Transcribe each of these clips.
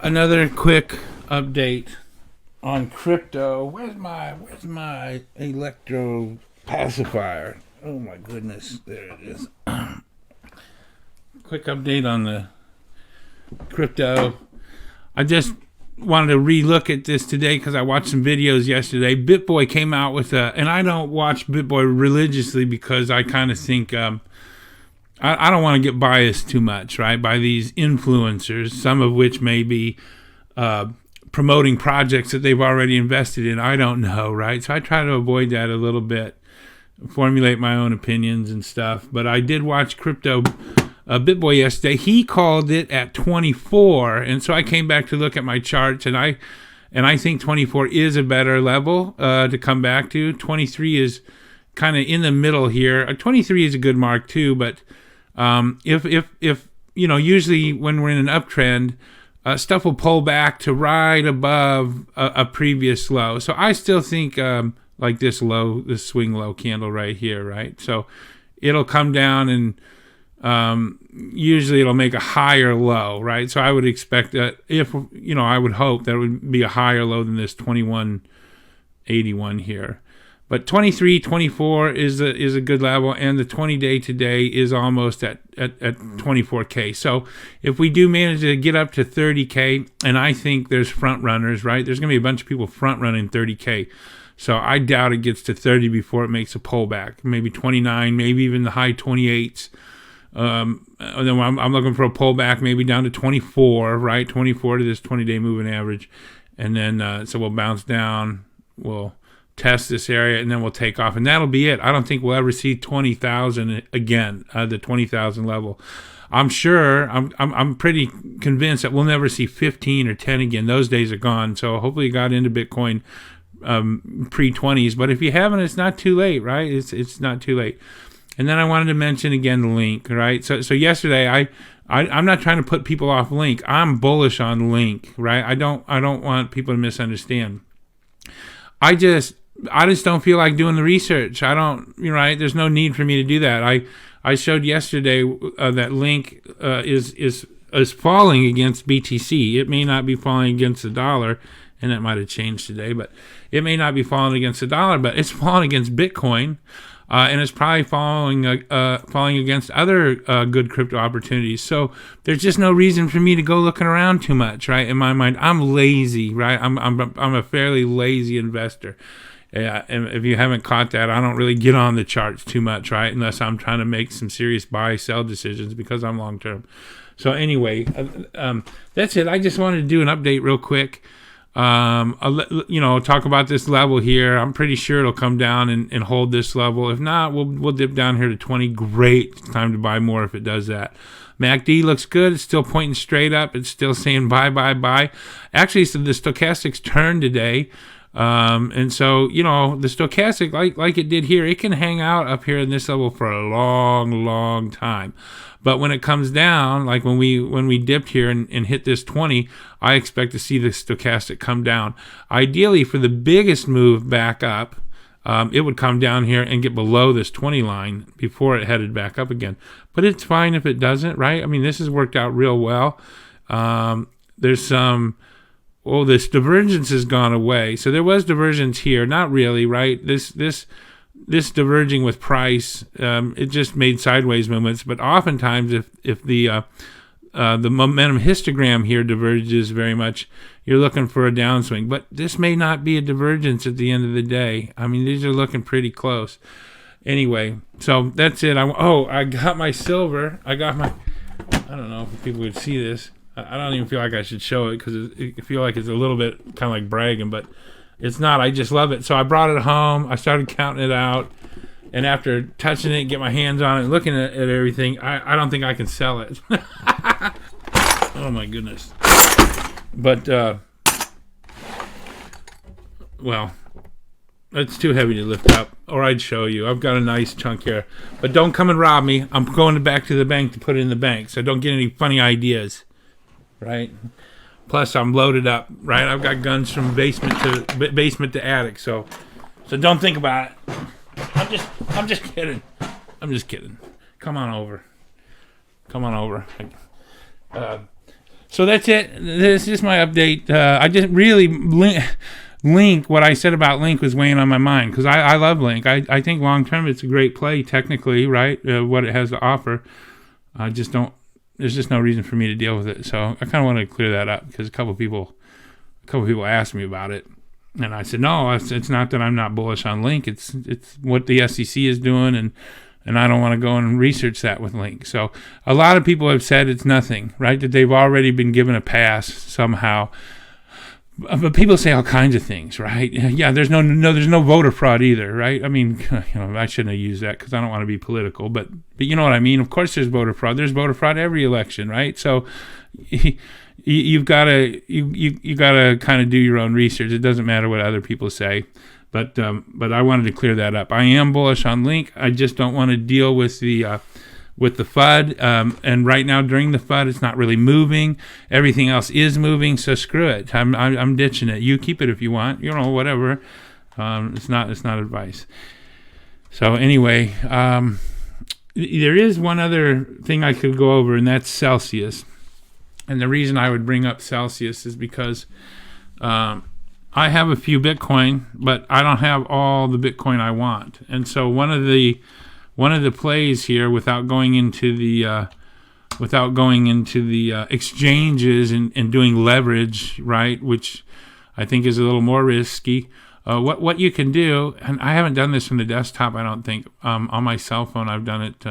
Another quick update on crypto. Where's my electro pacifier? Oh my goodness, there it is. Quick update on the crypto. I just wanted to re-look at this today because I watched some videos yesterday. BitBoy came out with and I don't watch BitBoy religiously because I kind of think I don't want to get biased too much, right, by these influencers, some of which may be promoting projects that they've already invested in. I don't know, right? So I try to avoid that a little bit, formulate my own opinions and stuff. But I did watch Crypto BitBoy yesterday. He called it at 24, and so I came back to look at my charts, and I think 24 is a better level to come back to. 23 is kind of in the middle here. 23 is a good mark too, but if usually when we're in an uptrend, stuff will pull back to right above a previous low. So I still think like this swing low candle right here, right? So it'll come down and usually it'll make a higher low, right? So I would expect that I would hope that it would be a higher low than this 2181 here. But 23, 24 is a good level, and the 20-day today is almost at 24K. So if we do manage to get up to 30K, and I think there's front runners, right? There's going to be a bunch of people front running 30K. So I doubt it gets to 30 before it makes a pullback. Maybe 29, maybe even the high 28s. And then I'm looking for a pullback, maybe down to 24, right? 24 to this 20-day moving average. And then so we'll bounce down. We'll test this area, and then we'll take off, and that'll be it. I don't think we'll ever see 20,000 again, the 20,000 level. I'm sure, I'm pretty convinced that we'll never see 15 or 10 again. Those days are gone. So hopefully you got into Bitcoin pre-20s, but if you haven't, it's not too late, right? It's not too late. And then I wanted to mention again the Link, right? So yesterday I'm not trying to put people off Link. I'm bullish on Link, right? I don't want people to misunderstand. I just don't feel like doing the research. I don't, right? There's no need for me to do that. I showed yesterday that Link is falling against BTC. It may not be falling against the dollar, and that might have changed today, but it may not be falling against the dollar, but it's falling against Bitcoin, and it's probably falling against other good crypto opportunities. So there's just no reason for me to go looking around too much, right? In my mind, I'm lazy, right? I'm a fairly lazy investor. Yeah, and if you haven't caught that, I don't really get on the charts too much, right? Unless I'm trying to make some serious buy-sell decisions because I'm long-term. So anyway, that's it. I just wanted to do an update real quick. Talk about this level here. I'm pretty sure it'll come down and hold this level. If not, we'll dip down here to 20. Great time to buy more if it does that. MACD looks good. It's still pointing straight up. It's still saying buy, buy, buy. Actually, so the stochastics turned today. And so, the stochastic, like it did here, it can hang out up here in this level for a long, long time. But when it comes down, like when we dipped here and hit this 20, I expect to see the stochastic come down. Ideally, for the biggest move back up, it would come down here and get below this 20 line before it headed back up again. But it's fine if it doesn't, right? I mean, this has worked out real well. There's some... Oh, this divergence has gone away. So there was divergence here. Not really, right? This diverging with price, it just made sideways movements. But oftentimes, if the momentum histogram here diverges very much, you're looking for a downswing. But this may not be a divergence at the end of the day. I mean, these are looking pretty close. Anyway, so that's it. I got my silver. I don't know if people would see this. I don't even feel like I should show it because I feel like it's a little bit kind of like bragging, but it's not. I just love it. So I brought it home. I started counting it out. And after touching it, get my hands on it, and looking at everything, I don't think I can sell it. Oh, my goodness. But, well, it's too heavy to lift up, or I'd show you. I've got a nice chunk here. But don't come and rob me. I'm going back to the bank to put it in the bank, so don't get any funny ideas. Right? Plus, I'm loaded up, right? I've got guns from basement to attic, so don't think about it. I'm just kidding. I'm just kidding. Come on over. So that's it. This is my update. I didn't really Link, what I said about Link was weighing on my mind because I love Link. I think long term it's a great play technically, right? What it has to offer. I just don't. There's just no reason for me to deal with it. So I kind of want to clear that up because a couple people asked me about it, and I said no. It's not that I'm not bullish on Link. It's what the SEC is doing, and I don't want to go and research that with Link. So a lot of people have said it's nothing, right? That they've already been given a pass somehow. But people say all kinds of things, right? Yeah, there's no voter fraud either, right? I mean, I shouldn't have used that because I don't want to be political, but you know what I mean. Of course, there's voter fraud. There's voter fraud every election, right? So you've got to kind of do your own research. It doesn't matter what other people say, but I wanted to clear that up. I am bullish on Link. I just don't want to deal with the FUD, and right now during the FUD, it's not really moving. Everything else is moving, so screw it. I'm ditching it. You keep it if you want. Whatever. It's not advice. So anyway, there is one other thing I could go over, and that's Celsius. And the reason I would bring up Celsius is because I have a few Bitcoin, but I don't have all the Bitcoin I want. And so one of the plays here, without going into the exchanges and doing leverage, right, which I think is a little more risky. What you can do, and I haven't done this from the desktop, I don't think. On my cell phone, I've done it.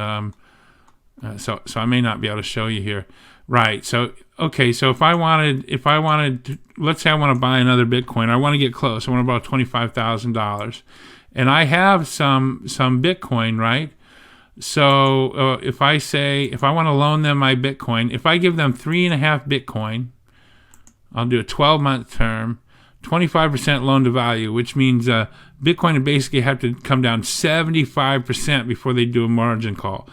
So I may not be able to show you here. Right. So okay. So if I wanted, to, let's say I want to buy another Bitcoin, I want to get close. I want to borrow $25,000, and I have some Bitcoin, right? So if I want to loan them my Bitcoin, if I give them 3.5 Bitcoin, I'll do a 12-month term, 25% loan to value, which means Bitcoin would basically have to come down 75% before they do a margin call.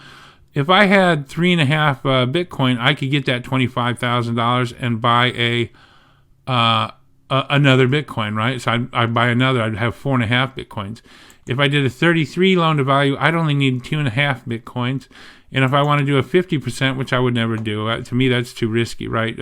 If I had 3.5 Bitcoin, I could get that $25,000 and buy another Bitcoin, right? So I'd buy another. I'd have 4.5 Bitcoins. If I did a 33 loan to value, I'd only need 2.5 Bitcoins. And if I want to do a 50%, which I would never do, to me that's too risky, right?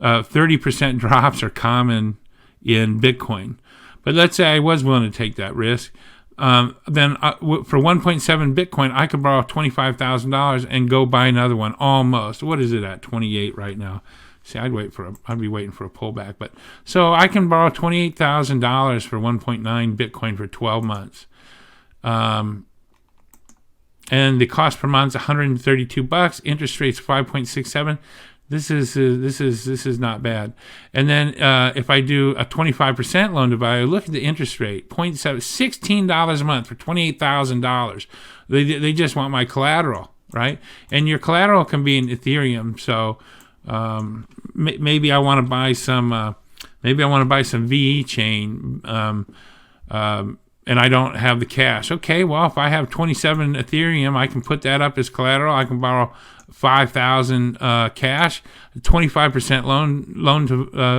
30% drops are common in Bitcoin. But let's say I was willing to take that risk. Then for 1.7 Bitcoin, I could borrow $25,000 and go buy another one almost. What is it at? 28 right now. See, I'd be waiting for a pullback. But so I can borrow $28,000 for 1.9 Bitcoin for 12 months. And the cost per month is $132. Interest rate's 5.67. This is not bad. And then if I do a 25% loan to value, look at the interest rate, 0.7, $16 a month for $28,000. They just want my collateral, right? And your collateral can be in Ethereum. So maybe I want to buy some. Maybe I want to buy some VE chain. And I don't have the cash. Okay, well, if I have 27 Ethereum, I can put that up as collateral. I can borrow 5,000 cash, 25%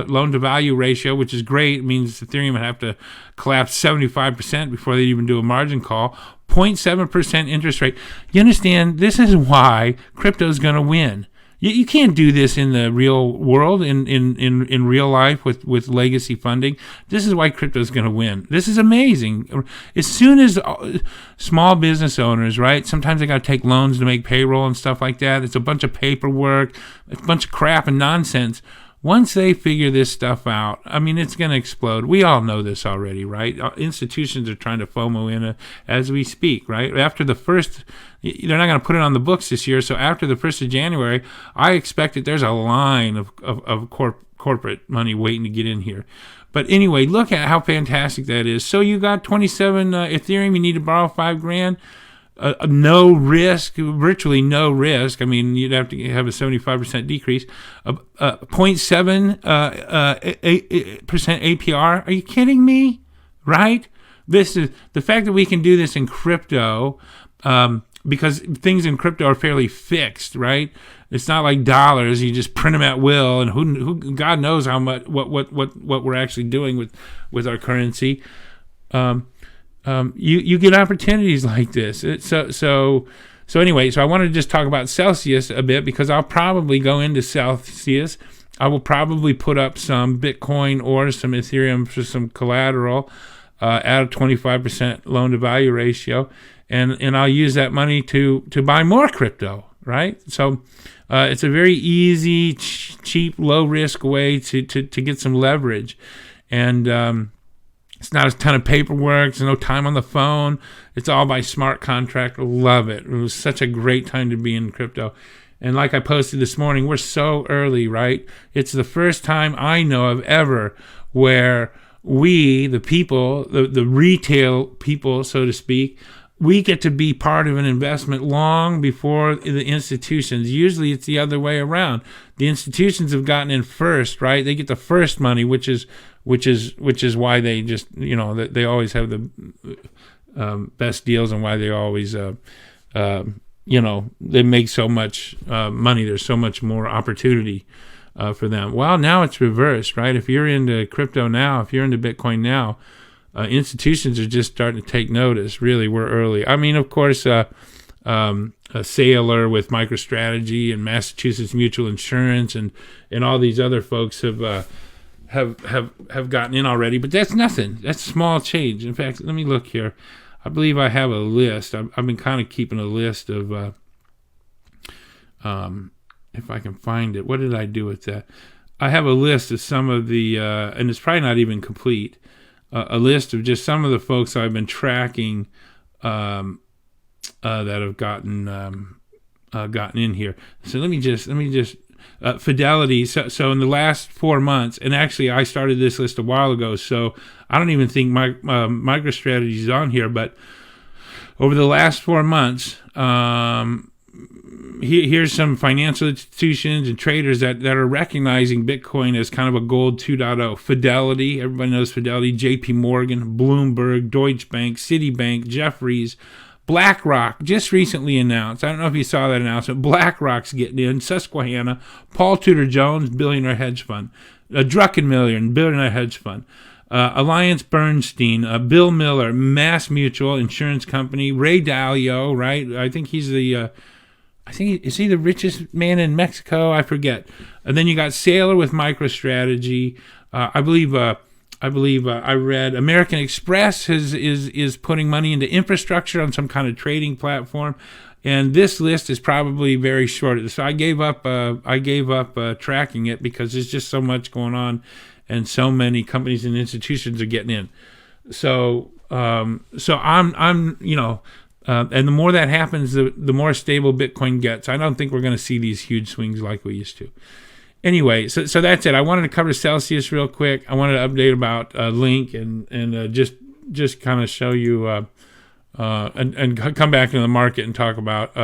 loan to value ratio, which is great. It means Ethereum would have to collapse 75% before they even do a margin call. 0.7% interest rate. You understand? This is why crypto is going to win. You can't do this in the real world, in real life with legacy funding. This is why crypto is going to win. This is amazing. As soon as small business owners, right, sometimes they got to take loans to make payroll and stuff like that. It's a bunch of paperwork, a bunch of crap and nonsense. Once they figure this stuff out, I mean, it's going to explode. We all know this already, right? Institutions are trying to FOMO in as we speak, right? After the first, they're not going to put it on the books this year, so after the 1st of January, I expect that there's a line of corporate money waiting to get in here. But anyway, look at how fantastic that is. So you got 27 Ethereum, you need to borrow $5,000. No risk, virtually no risk. I mean, you'd have to have a 75% decrease. 0.7% APR. Are you kidding me? Right? This is the fact that we can do this in crypto, because things in crypto are fairly fixed, right? It's not like dollars. You just print them at will, and who God knows how much what we're actually doing with our currency. You get opportunities like this. So So anyway, so I wanted to just talk about Celsius a bit because I'll probably go into Celsius. I will probably put up some Bitcoin or some Ethereum for some collateral at a 25% loan to value ratio, and I'll use that money to buy more crypto, right? So it's a very easy, cheap, low risk way to get some leverage, and it's not a ton of paperwork. There's no time on the phone. It's all by smart contract. Love it. It was such a great time to be in crypto. And like I posted this morning, we're so early, right? It's the first time I know of ever where we, the people, the retail people, so to speak, we get to be part of an investment long before the institutions. Usually it's the other way around. The institutions have gotten in first, right? They get the first money, which is why they just, they always have the best deals, and why they always, they make so much money. There's so much more opportunity for them. Well, now it's reversed, right? If you're into crypto now, if you're into Bitcoin now, institutions are just starting to take notice. Really, we're early. I mean, of course, a Saylor with MicroStrategy and Massachusetts Mutual Insurance and all these other folks have gotten in already, but that's nothing. That's small change. In fact, let me look here. I believe I have a list. I've been kind of keeping a list of, if I can find it. What did I do with that? I have a list of some of the, and it's probably not even complete, a list of just some of the folks I've been tracking that have gotten in here. So let me just Fidelity. So in the last 4 months, and actually I started this list a while ago, so I don't even think my MicroStrategy is on here. But over the last 4 months, here's some financial institutions and traders that are recognizing Bitcoin as kind of a gold 2.0. Fidelity, everybody knows Fidelity. JP Morgan, Bloomberg, Deutsche Bank, Citibank, Jefferies, BlackRock just recently announced. I don't know if you saw that announcement. BlackRock's getting in. Susquehanna, Paul Tudor Jones, billionaire hedge fund, Druckenmiller, billionaire hedge fund, Alliance Bernstein, Bill Miller, Mass Mutual Insurance Company, Ray Dalio, right? I think he's is he the richest man in Mexico? I forget. And then you got Saylor with MicroStrategy. I believe I read American Express is putting money into infrastructure on some kind of trading platform, and this list is probably very short. So I gave up tracking it because there's just so much going on, and so many companies and institutions are getting in. So I'm and the more that happens, the more stable Bitcoin gets. I don't think we're going to see these huge swings like we used to. Anyway, so that's it. I wanted to cover Celsius real quick. I wanted to update about Link and just kind of show you and come back into the market and talk about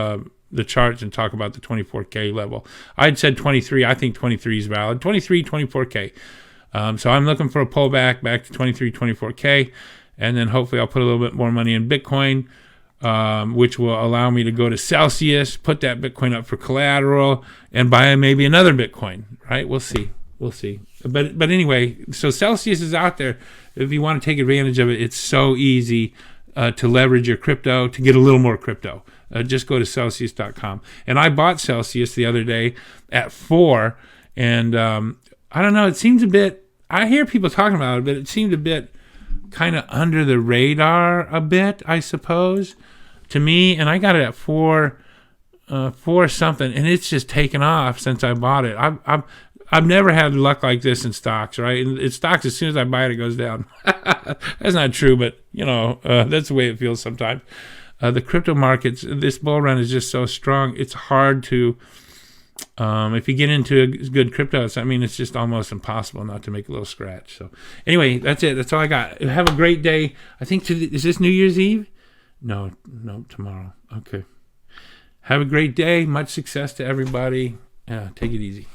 the charts and talk about the 24K level. I'd said 23. I think 23 is valid. 23, 24K. So I'm looking for a pullback back to 23, 24K, and then hopefully I'll put a little bit more money in Bitcoin, which will allow me to go to Celsius, put that Bitcoin up for collateral, and buy maybe another Bitcoin, right? We'll see. But anyway, so Celsius is out there. If you want to take advantage of it, it's so easy to leverage your crypto, to get a little more crypto. Just go to Celsius.com. And I bought Celsius the other day at 4, and I don't know, it seems a bit, I hear people talking about it, but it seemed a bit kind of under the radar a bit, I suppose, to me. And I got it at 4 something, and it's just taken off since I bought it. I've never had luck like this in stocks, right? In stocks, as soon as I buy it, it goes down. That's not true, but that's the way it feels sometimes. The crypto markets, this bull run is just so strong. It's hard to, if you get into a good crypto, it's just almost impossible not to make a little scratch. So anyway, that's it. That's all I got. Have a great day. I think is this New Year's Eve? No, tomorrow. Okay. Have a great day. Much success to everybody. Take it easy.